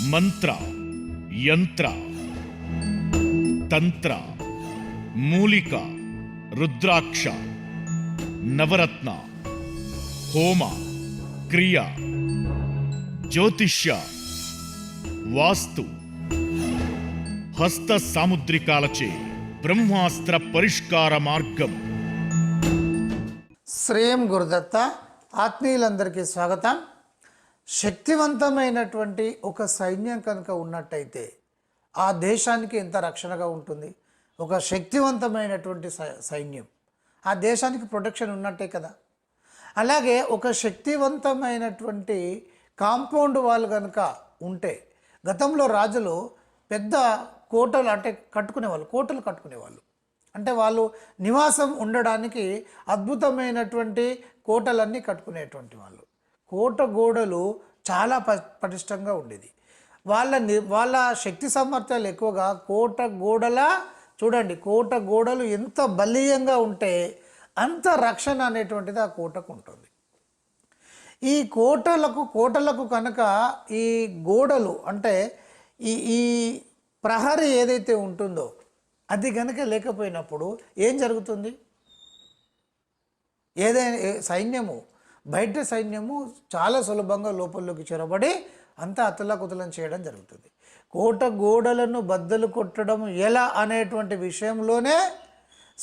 మంత్ర, యంత్ర, తంత్ర, మూలిక, రుద్రాక్ష, నవరత్న, హోమ, క్రియ, జ్యోతిష్య, వాస్తు, హస్త సాముద్రికాలచే బ్రహ్మాస్త్ర పరిష్కార మార్గం. శ్రేయం గురుదత్త. ఆత్మీయులందరికీ స్వాగతం. శక్తివంతమైనటువంటి ఒక సైన్యం కనుక ఉన్నట్టయితే ఆ దేశానికి ఎంత రక్షణగా ఉంటుంది. ఒక శక్తివంతమైనటువంటి సైన్యం ఆ దేశానికి ప్రొటెక్షన్ ఉన్నట్టే కదా. అలాగే ఒక శక్తివంతమైనటువంటి కాంపౌండ్ వాళ్ళు కనుక ఉంటే, గతంలో రాజులు పెద్ద కోటలు అంటే కోటలు కట్టుకునేవాళ్ళు. అంటే వాళ్ళు నివాసం ఉండడానికి అద్భుతమైనటువంటి కోటలన్నీ కట్టుకునేటువంటి వాళ్ళు. కోట గోడలు చాలా పటిష్టంగా ఉండేది. వాళ్ళ శక్తి సామర్థ్యాలు ఎక్కువగా కోట గోడలు ఎంత బలీయంగా ఉంటే అంత రక్షణ అనేటువంటిది ఆ కోటకు ఉంటుంది. ఈ కోటలకు కనుక ఈ గోడలు అంటే ఈ ప్రహరీ ఏదైతే ఉంటుందో అది కనుక లేకపోయినప్పుడు ఏం జరుగుతుంది? ఏదైనా బయట సైన్యము చాలా సులభంగా లోపలికి చొరబడి అంతా అతలాకుతలం చేయడం జరుగుతుంది. కోట గోడలను బద్దలు కొట్టడం ఎలా అనేటువంటి విషయంలోనే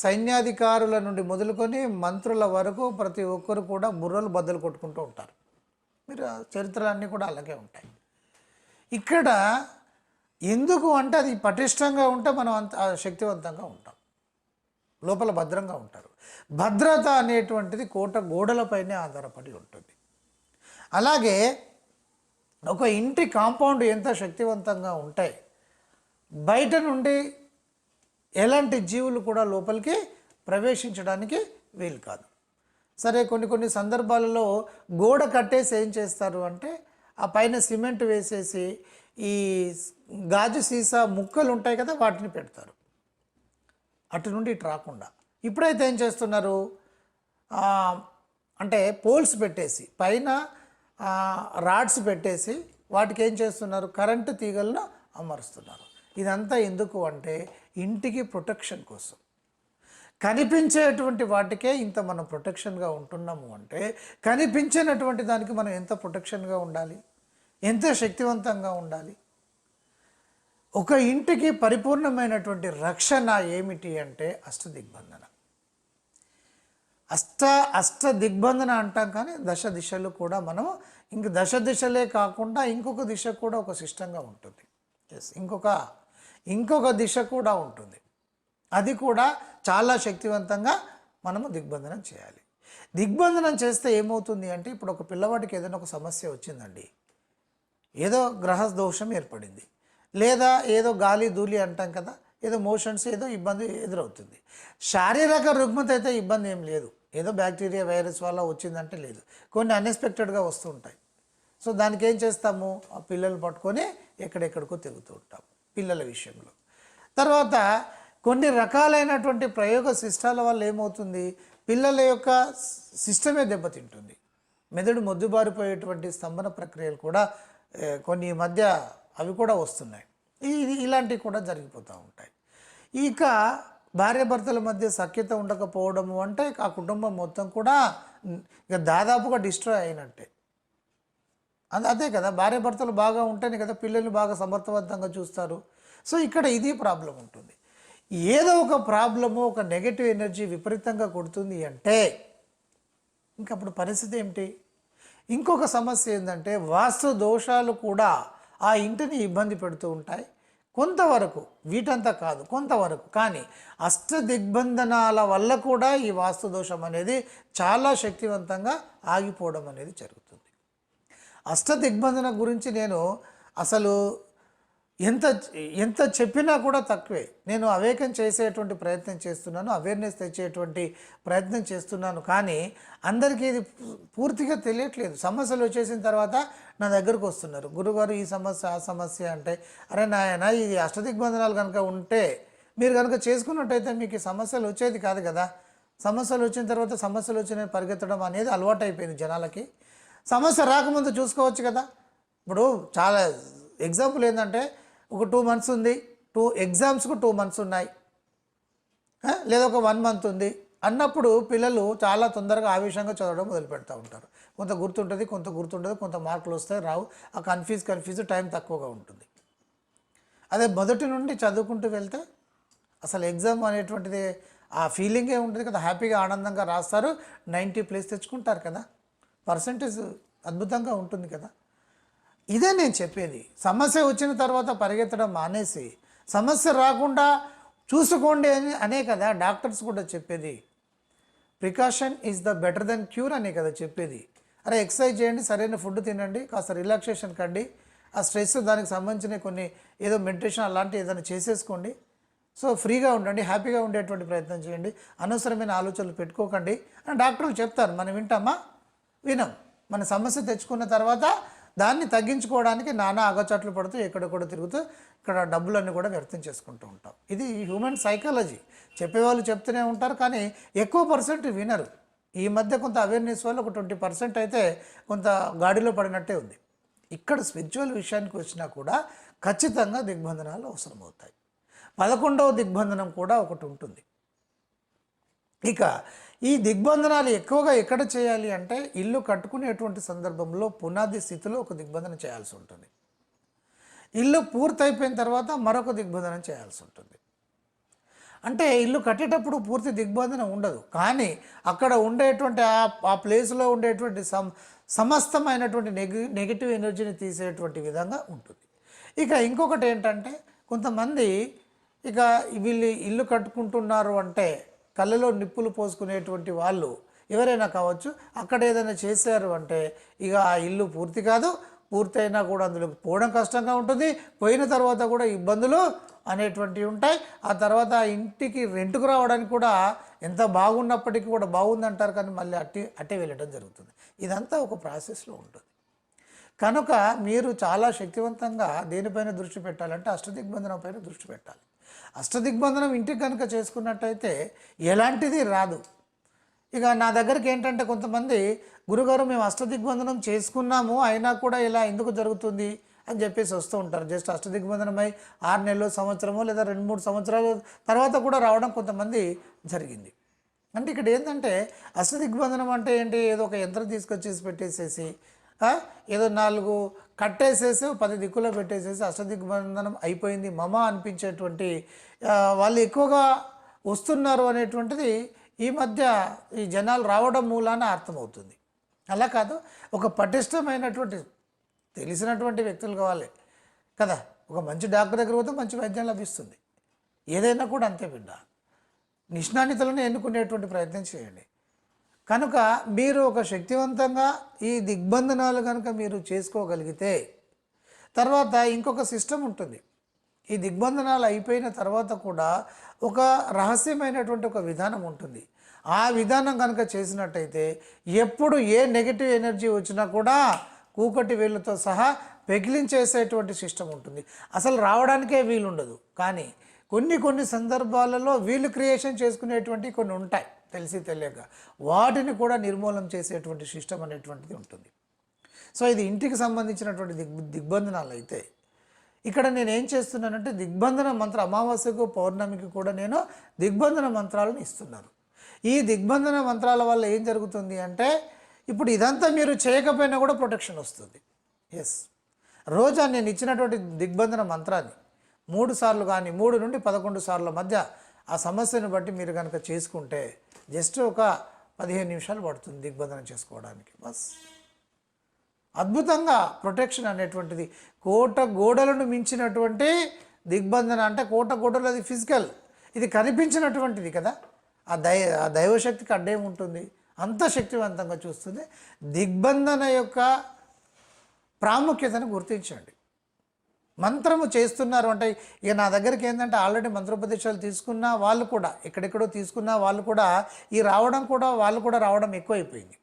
సైన్యాధికారుల నుండి మొదలుకొని మంత్రుల వరకు ప్రతి ఒక్కరు కూడా బుర్రలు బద్దలు కొట్టుకుంటూ ఉంటారు. మీరు చరిత్రలన్నీ కూడా అలాగే ఉంటాయి. ఇక్కడ ఎందుకు అంటే అది పటిష్టంగా ఉంటే మనం అంత శక్తివంతంగా ఉంటాం, లోపల భద్రంగా ఉంటారు. భద్రత అనేటువంటిది కోట గోడలపైనే ఆధారపడి ఉంటుంది. అలాగే ఒక ఇంటి కాంపౌండ్ ఎంత శక్తివంతంగా ఉంటాయి, బయట నుండి ఎలాంటి జీవులు కూడా లోపలికి ప్రవేశించడానికి వీలు కాదు. సరే, కొన్ని సందర్భాలలో గోడ కట్టేసి ఏం చేస్తారు అంటే ఆ పైన సిమెంట్ వేసేసి ఈ గాజు సీసా ముక్కలు ఉంటాయి కదా, వాటిని పెడతారు అటు నుండి ఇటు రాకుండా. ఇప్పుడైతే ఏం చేస్తున్నారు అంటే పోల్స్ పెట్టేసి పైన రాడ్స్ పెట్టేసి వాటికి ఏం చేస్తున్నారు, కరెంటు తీగలను అమరుస్తున్నారు. ఇదంతా ఎందుకు అంటే ఇంటికి ప్రొటెక్షన్ కోసం. కనిపించేటువంటి వాటికే ఇంత మనం ప్రొటెక్షన్గా ఉంటున్నాము అంటే కనిపించినటువంటి దానికి మనం ఎంత ప్రొటెక్షన్గా ఉండాలి, ఎంత శక్తివంతంగా ఉండాలి. ఒక ఇంటికి పరిపూర్ణమైనటువంటి రక్షణ ఏమిటి అంటే అష్టదిగ్బంధన. అష్ట దిగ్బంధన అంటాం, కానీ దశ దిశలు కూడా మనము దశ దిశలే కాకుండా ఇంకొక దిశ కూడా ఒక సిస్టంగా ఉంటుంది. ఇంకొక దిశ కూడా ఉంటుంది. అది కూడా చాలా శక్తివంతంగా మనము దిగ్బంధనం చేయాలి. దిగ్బంధనం చేస్తే ఏమవుతుంది అంటే, ఇప్పుడు ఒక పిల్లవాడికి ఏదైనా ఒక సమస్య వచ్చిందండి, ఏదో గ్రహ దోషం ఏర్పడింది, లేదా ఏదో గాలి ధూళి అంటాం కదా, ఏదో మోషన్స్ ఏదో ఇబ్బంది ఎదురవుతుంది. శారీరక రుగ్మత అయితే ఇబ్బంది ఏం లేదు, ఏదో బ్యాక్టీరియా వైరస్ వల్ల వచ్చిందంటే లేదు, కొన్ని అన్ఎక్స్పెక్టెడ్గా వస్తూ ఉంటాయి. సో దానికి ఏం చేస్తాము, ఆ పిల్లలు పట్టుకొని ఎక్కడెక్కడికో తిరుగుతూ ఉంటాం పిల్లల విషయంలో. తర్వాత కొన్ని రకాలైనటువంటి ప్రయోగ శిష్టాల వల్ల ఏమవుతుంది, పిల్లల యొక్క సిస్టమే దెబ్బతింటుంది. మెదడు మొద్దుబారిపోయేటువంటి స్తంభన ప్రక్రియలు కూడా కొన్ని మధ్య అవి కూడా వస్తున్నాయి. ఇలాంటివి కూడా జరిగిపోతూ ఉంటాయి. ఇక భార్యాభర్తల మధ్య సఖ్యత ఉండకపోవడము అంటే ఆ కుటుంబం మొత్తం కూడా ఇక దాదాపుగా డిస్ట్రాయ్ అయినట్టే. అదే కదా, భార్యాభర్తలు బాగా ఉంటేనే కదా పిల్లల్ని బాగా సమర్థవంతంగా చూస్తారు. సో ఇక్కడ ఇది ప్రాబ్లం ఉంటుంది. ఏదో ఒక ప్రాబ్లము, ఒక నెగటివ్ ఎనర్జీ విపరీతంగా కొడుతుంది అంటే ఇంకప్పుడు పరిస్థితి ఏమిటి? ఇంకొక సమస్య ఏంటంటే వాస్తు దోషాలు కూడా ఆ ఇంటిని ఇబ్బంది పెడుతూ ఉంటాయి కొంతవరకు, వీటంతా కాదు కొంతవరకు. కానీ అష్టదిగ్బంధనాల వల్ల కూడా ఈ వాస్తు దోషం అనేది చాలా శక్తివంతంగా ఆగిపోవడం అనేది జరుగుతుంది. అష్టదిగ్బంధన గురించి నేను అసలు ఎంత చెప్పినా కూడా తక్కువే. నేను అవేకం చేసేటువంటి ప్రయత్నం చేస్తున్నాను, అవేర్నెస్ తెచ్చేటువంటి ప్రయత్నం చేస్తున్నాను. కానీ అందరికీ ఇది పూర్తిగా తెలియట్లేదు. సమస్యలు వచ్చేసిన తర్వాత నా దగ్గరకు వస్తున్నారు, గురుగారు ఈ సమస్య ఆ సమస్య అంటే, అరే నాయన ఇది అష్టదిగ్బంధనాలు కనుక ఉంటే మీరు కనుక చేసుకున్నట్టయితే మీకు ఈ సమస్యలు వచ్చేది కాదు కదా. సమస్యలు వచ్చిన తర్వాత సమస్యలు వచ్చిన పరిగెత్తడం అనేది అలవాటు అయిపోయింది జనాలకి. సమస్య రాకముందు చూసుకోవచ్చు కదా. ఇప్పుడు చాలా ఎగ్జాంపుల్ ఏంటంటే ఒక 2 మంత్స్ ఉంది, ఎగ్జామ్స్కు 2 మంత్స్ ఉన్నాయి, లేదా ఒక 1 మంత్ ఉంది అన్నప్పుడు పిల్లలు చాలా తొందరగా ఆవేశంగా చదవడం మొదలు పెడతా ఉంటారు. కొంత గుర్తుంటుంది, కొంత గుర్తుండదు, కొంత మార్కులు వస్తాయి రావు, ఆ కన్ఫ్యూజ్ టైం తక్కువగా ఉంటుంది. అదే మొదటి నుండి చదువుకుంటూ వెళ్తే అసలు ఎగ్జామ్ అనేటువంటిది ఆ ఫీలింగే ఉంటుంది కదా, హ్యాపీగా ఆనందంగా రాస్తారు, 90+ తెచ్చుకుంటారు కదా, పర్సంటేజ్ అద్భుతంగా ఉంటుంది కదా. ఇదే నేను చెప్పేది. సమస్య వచ్చిన తర్వాత పరిగెత్తడం మానేసి సమస్య రాకుండా చూసుకోండి అనే కదా డాక్టర్స్ కూడా చెప్పేది. Precaution is the better than cure అనే కదా చెప్పేది. అరే ఎక్సర్సైజ్ చేయండి, సరైన ఫుడ్ తినండి, కాస్త రిలాక్సేషన్ కండి, ఆ స్ట్రెస్ దానికి సంబంధించిన కొన్ని ఏదో మెడిటేషన్ అలాంటివి ఏదైనా చేసేసుకోండి, సో ఫ్రీగా ఉండండి, హ్యాపీగా ఉండేటువంటి ప్రయత్నం చేయండి, అనవసరమైన ఆలోచనలు పెట్టుకోకండి అని డాక్టర్లు చెప్తారు. మనం వింటామా? వినం. మన సమస్య తెచ్చుకున్న తర్వాత దాన్ని తగ్గించుకోవడానికి నానా అగచాట్లు పడుతూ ఎక్కడెక్కడ తిరుగుతూ ఇక్కడ డబ్బులన్నీ కూడా వ్యర్థం చేసుకుంటూ ఉంటాం. ఇది హ్యూమన్ సైకాలజీ. చెప్పేవాళ్ళు చెప్తూనే ఉంటారు, కానీ ఎక్కువ పర్సెంట్ వినరు. ఈ మధ్య కొంత అవేర్నెస్ వల్ల ఒక 20% అయితే కొంత గాడిలో పడినట్టే ఉంది. ఇక్కడ స్పిరిచువల్ విషయానికి వచ్చినా కూడా ఖచ్చితంగా దిగ్బంధనాలు అవసరమవుతాయి. 11వ దిగ్బంధనం కూడా ఒకటి ఉంటుంది. ఇక ఈ దిగ్బంధనాలు ఎక్కువగా ఎక్కడ చేయాలి అంటే ఇల్లు కట్టుకునేటువంటి సందర్భంలో పునాది స్థితిలో ఒక దిగ్బంధనం చేయాల్సి ఉంటుంది. ఇల్లు పూర్తయిపోయిన తర్వాత మరొక దిగ్బంధనం చేయాల్సి ఉంటుంది. అంటే ఇల్లు కట్టేటప్పుడు పూర్తి దిగ్బంధనం ఉండదు, కానీ అక్కడ ఉండేటువంటి ఆ ప్లేస్లో ఉండేటువంటి సమస్తమైనటువంటి నెగిటివ్ ఎనర్జీని తీసేటువంటి విధంగా ఉంటుంది. ఇక ఇంకొకటి ఏంటంటే కొంతమంది ఇక వీళ్ళు ఇల్లు కట్టుకుంటున్నారు అంటే కళ్ళలో నిప్పులు పోసుకునేటువంటి వాళ్ళు ఎవరైనా కావచ్చు, అక్కడ ఏదైనా చేశారు అంటే ఇక ఆ ఇల్లు పూర్తి కాదు, పూర్తయినా కూడా అందులోకి పోవడం కష్టంగా ఉంటుంది, పోయిన తర్వాత కూడా ఇబ్బందులు అనేటువంటివి ఉంటాయి. ఆ తర్వాత ఆ ఇంటికి రెంట్కు రావడానికి కూడా ఎంత బాగున్నప్పటికీ కూడా బాగుందంటారు, కానీ మళ్ళీ అట్టే వెళ్ళడం జరుగుతుంది. ఇదంతా ఒక ప్రాసెస్లో ఉంటుంది. కనుక మీరు చాలా శక్తివంతంగా దేనిపైన దృష్టి పెట్టాలంటే అష్టదిగ్బంధనం పైన దృష్టి పెట్టాలి. అష్టదిగ్బంధనం ఇంటికి కనుక చేసుకున్నట్టయితే ఎలాంటిది రాదు. ఇక నా దగ్గరికి ఏంటంటే కొంతమంది గురుగారు మేము అష్టదిగ్బంధనం చేసుకున్నాము అయినా కూడా ఇలా ఎందుకు జరుగుతుంది అని చెప్పేసి వస్తూ ఉంటారు. జస్ట్ అష్టదిగ్బంధనమై 6 నెలలు, సంవత్సరమో లేదా 2-3 సంవత్సరాల తర్వాత కూడా రావడం కొంతమంది జరిగింది. అంటే ఇక్కడ ఏంటంటే అష్టదిగ్బంధనం అంటే ఏంటి, ఏదో ఒక యంత్రం తీసుకొచ్చేసి పెట్టేసేసి ఏదో 4 కట్టేసేసి 10 దిక్కులో పెట్టేసేసి అష్టదిగ్బంధనం అయిపోయింది మమ అనిపించేటువంటి వాళ్ళు ఎక్కువగా వస్తున్నారు అనేటువంటిది ఈ మధ్య ఈ జనాలు రావడం మూలాన అర్థమవుతుంది. అలా కాదు, ఒక పటిష్టమైనటువంటి తెలిసినటువంటి వ్యక్తులు కావాలి కదా. ఒక మంచి డాక్టర్ దగ్గర పోతే మంచి వైద్యం లభిస్తుంది. ఏదైనా కూడా అంతే బిడ్డ, నిష్ణానితులను ఎన్నుకునేటువంటి ప్రయత్నం చేయండి. కనుక మీరు ఒక శక్తివంతంగా ఈ దిగ్బంధనాలు కనుక మీరు చేసుకోగలిగితే తర్వాత ఇంకొక సిస్టమ్ ఉంటుంది. ఈ దిగ్బంధనాలు అయిపోయిన తర్వాత కూడా ఒక రహస్యమైనటువంటి ఒక విధానం ఉంటుంది. ఆ విధానం కనుక చేసినట్టయితే ఎప్పుడు ఏ నెగిటివ్ ఎనర్జీ వచ్చినా కూడా కూకటి వేళ్ళతో సహా పెగిలించేసేటువంటి సిస్టమ్ ఉంటుంది. అసలు రావడానికే వీలుండదు, కానీ కొన్ని సందర్భాలలో వీళ్ళు క్రియేషన్ చేసుకునేటువంటి కొన్ని ఉంటాయి తెలిసి తెలియక, వాటిని కూడా నిర్మూలన చేసేటువంటి సిస్టమ్ అనేటువంటిది ఉంటుంది. సో ఇది ఇంటికి సంబంధించినటువంటి దిగ్బంధనాలు అయితే ఇక్కడ నేను ఏం చేస్తున్నానంటే దిగ్బంధన మంత్ర అమావాస్యకు పౌర్ణమికి కూడా నేను దిగ్బంధన మంత్రాలను ఇస్తున్నాను. ఈ దిగ్బంధన మంత్రాల వల్ల ఏం జరుగుతుంది అంటే ఇప్పుడు ఇదంతా మీరు చేయకపోయినా కూడా ప్రొటెక్షన్ వస్తుంది. ఎస్, రోజా నేను ఇచ్చినటువంటి దిగ్బంధన మంత్రాన్ని 3 సార్లు కానీ 3 నుండి 11 సార్ల మధ్య ఆ సమస్యను బట్టి మీరు కనుక చేసుకుంటే జస్ట్ ఒక 15 నిమిషాలు పడుతుంది దిగ్బంధనం చేసుకోవడానికి. బస్ అద్భుతంగా ప్రొటెక్షన్ అనేటువంటిది కోట గోడలను మించినటువంటి దిగ్బంధన. అంటే కోట గోడలు అది ఫిజికల్, ఇది కనిపించినటువంటిది కదా. ఆ దైవశక్తికి అడ్డే ఉంటుంది, అంత శక్తివంతంగా చూస్తుంది. దిగ్బంధన యొక్క ప్రాముఖ్యతను గుర్తించండి. మంత్రము చేస్తున్నారు అంటే ఇక నా దగ్గరికి ఏంటంటే ఆల్రెడీ మంత్రోపదేశాలు తీసుకున్న వాళ్ళు కూడా ఎక్కడెక్కడో తీసుకున్న వాళ్ళు కూడా వాళ్ళు కూడా రావడం ఎక్కువైపోయింది.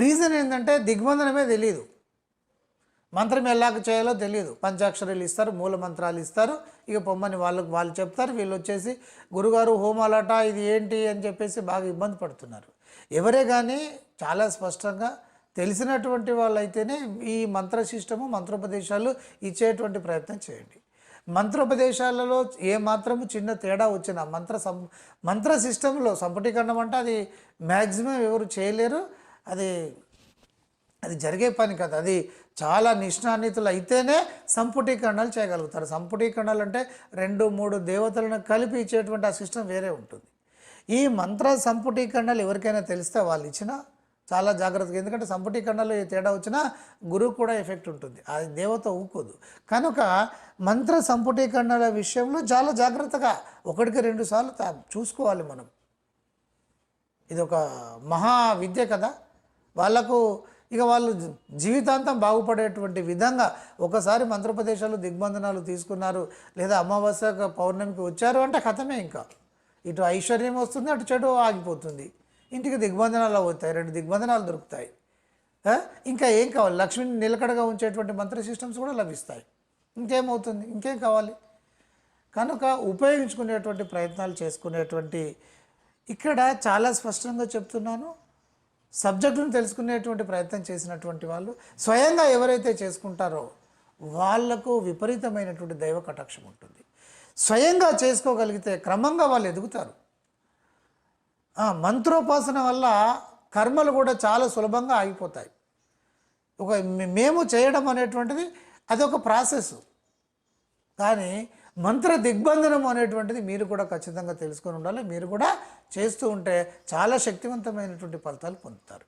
రీజన్ ఏంటంటే దిగ్బంధనమే తెలియదు, మంత్రం ఎలాగ చేయాలో తెలియదు. పంచాక్షరాలు ఇస్తారు, మూల మంత్రాలు ఇస్తారు, ఇక పొమ్మని వాళ్ళు చెప్తారు. వీళ్ళు వచ్చేసి గురుగారు హోమాలట ఇది ఏంటి అని చెప్పేసి బాగా ఇబ్బంది పడుతున్నారు. ఎవరే కానీ చాలా స్పష్టంగా తెలిసినటువంటి వాళ్ళైతేనే ఈ మంత్ర సిస్టము మంత్రోపదేశాలు ఇచ్చేటువంటి ప్రయత్నం చేయండి. మంత్రోపదేశాలలో ఏ మాత్రము చిన్న తేడా వచ్చినా మంత్ర సిస్టంలో సంపుటీకరణం అంటే అది మ్యాక్సిమం ఎవరు చేయలేరు. అది జరిగే పని కాదు. అది చాలా నిష్ణాన్వితులు అయితేనే సంపుటీకరణాలు చేయగలుగుతారు. సంపుటీకరణాలు అంటే 2-3 దేవతలను కలిపి ఇచ్చేటువంటి ఆ సిస్టమ్ వేరే ఉంటుంది. ఈ మంత్ర సంపుటీకరణాలు ఎవరికైనా తెలిస్తే వాళ్ళు ఇచ్చినా చాలా జాగ్రత్తగా, ఎందుకంటే సంపుటీకరణలో ఏ తేడా వచ్చినా గురువు కూడా ఎఫెక్ట్ ఉంటుంది, అది దేవత ఊకోదు. కనుక మంత్ర సంపుటీకరణల విషయంలో చాలా జాగ్రత్తగా 1-2 సార్లు చూసుకోవాలి మనం. ఇది ఒక మహా విద్య కదా. వాళ్ళు జీవితాంతం బాగుపడేటువంటి విధంగా ఒకసారి మంత్రోపదేశాలు దిగ్బంధనాలు తీసుకున్నారు, లేదా అమావాస్య పౌర్ణమికి వచ్చారు అంటే కథమే. ఇంకా ఇటు ఐశ్వర్యం వస్తుంది, అటు చెడు ఆగిపోతుంది, ఇంటికి దిగ్బంధనాలు అవుతాయి, 2 దిగ్బంధనాలు దొరుకుతాయి. ఇంకా ఏం కావాలి? లక్ష్మిని నిలకడగా ఉంచేటువంటి మంత్ర సిస్టమ్స్ కూడా లభిస్తాయి. ఇంకేమవుతుంది? ఇంకేం కావాలి? కనుక ఉపయోగించుకునేటువంటి ప్రయత్నాలు చేసుకునేటువంటి, ఇక్కడ చాలా స్పష్టంగా చెప్తున్నాను, సబ్జెక్టును తెలుసుకునేటువంటి ప్రయత్నం చేసినటువంటి వాళ్ళు స్వయంగా ఎవరైతే చేసుకుంటారో వాళ్లకు విపరీతమైనటువంటి దైవ కటాక్షం ఉంటుంది. స్వయంగా చేసుకోగలిగితే క్రమంగా వాళ్ళు ఎదుగుతారు. మంత్రోపాసన వల్ల కర్మలు కూడా చాలా సులభంగా ఆగిపోతాయి. మేము చేయడం అనేటువంటిది అదొక ప్రాసెస్, కానీ మంత్ర దిగ్బంధనం అనేటువంటిది మీరు కూడా ఖచ్చితంగా తెలుసుకొని ఉండాలి. మీరు కూడా చేస్తూ ఉంటే చాలా శక్తివంతమైనటువంటి ఫలితాలు పొందుతారు.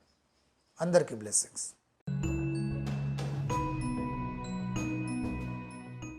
అందరికీ బ్లెస్సింగ్స్.